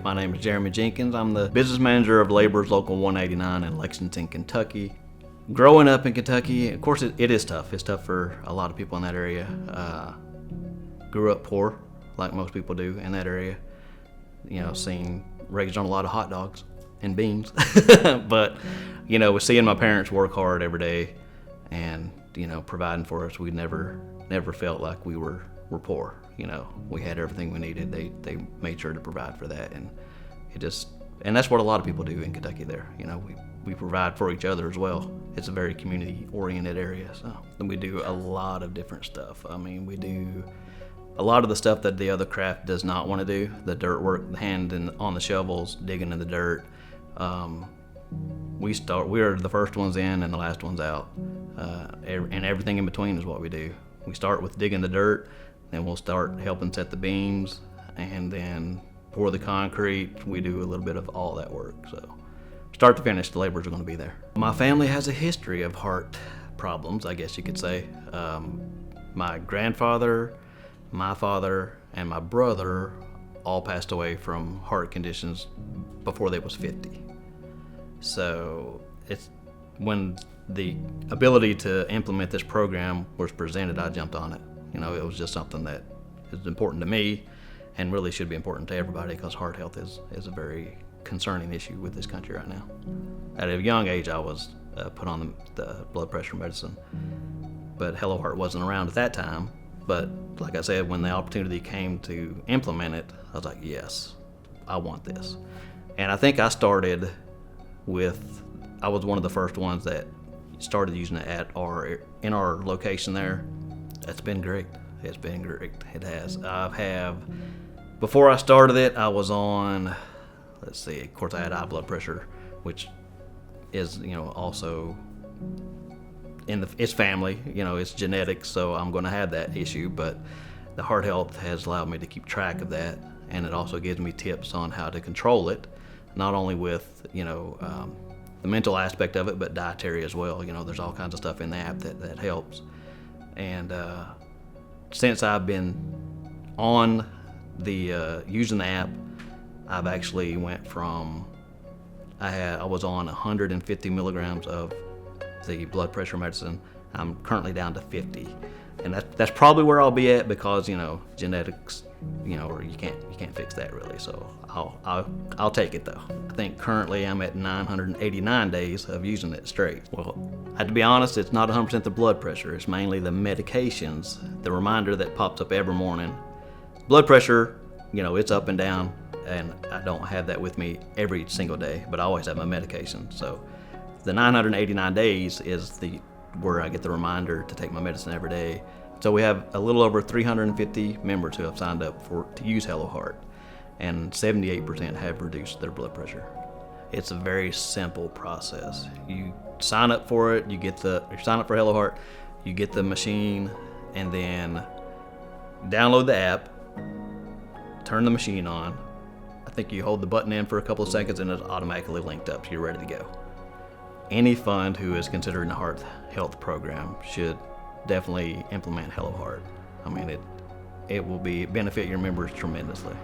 My name is Jeremy Jenkins. I'm the business manager of Laborers Local 189 in Lexington, Kentucky. Growing up in Kentucky, of course, it is tough. It's tough for a lot of people in that area. Grew up poor, like most people do in that area. Raised on a lot of hot dogs and beans. But, with seeing my parents work hard every day and, providing for us, we never felt like we were poor. We had everything we needed. They made sure to provide for that, and that's what a lot of people do in Kentucky there. We provide for each other as well. It's a very community-oriented area, so we do a lot of different stuff. We do a lot of the stuff that the other craft does not want to do, the dirt work, the hand on the shovels, digging in the dirt. We are the first ones in and the last ones out, and everything in between is what we do. We start with digging the dirt, then we'll start helping set the beams, and then pour the concrete. We do a little bit of all that work. So start to finish, the laborers are going to be there. My family has a history of heart problems, I guess you could say. My grandfather, my father, and my brother all passed away from heart conditions before they was 50. So when the ability to implement this program was presented, I jumped on it. It was just something that is important to me and really should be important to everybody, because heart health is a very concerning issue with this country right now. At a young age, I was put on the blood pressure medicine, but Hello Heart wasn't around at that time. But like I said, when the opportunity came to implement it, I was like, yes, I want this. And I think I was one of the first ones that started using it in our location there. It's been great. It's been great. It has. Before I started it, I was on, of course I had high blood pressure, which is, also it's family, it's genetics, so I'm going to have that issue. But the heart health has allowed me to keep track of that, and it also gives me tips on how to control it, not only with, the mental aspect of it, but dietary as well. There's all kinds of stuff in the app that helps. And since I've been on using the app, I've actually went from, I was on 150 milligrams of the blood pressure medicine. I'm currently down to 50, and that's probably where I'll be at, because genetics, or you can't fix that really. So I'll take it though. I think currently I'm at 989 days of using it straight. Well, I have to be honest, it's not 100% the blood pressure. It's mainly the medications, the reminder that pops up every morning. Blood pressure, it's up and down, and I don't have that with me every single day, but I always have my medication. So the 989 days is where I get the reminder to take my medicine every day. So we have a little over 350 members who have signed up to use Hello Heart, and 78% have reduced their blood pressure. It's a very simple process. You sign up for it, you sign up for Hello Heart, you get the machine, and then download the app, turn the machine on. I think you hold the button in for a couple of seconds and it's automatically linked up, so you're ready to go. Any fund who is considering a heart health program should definitely implement Hello Heart. It will benefit your members tremendously.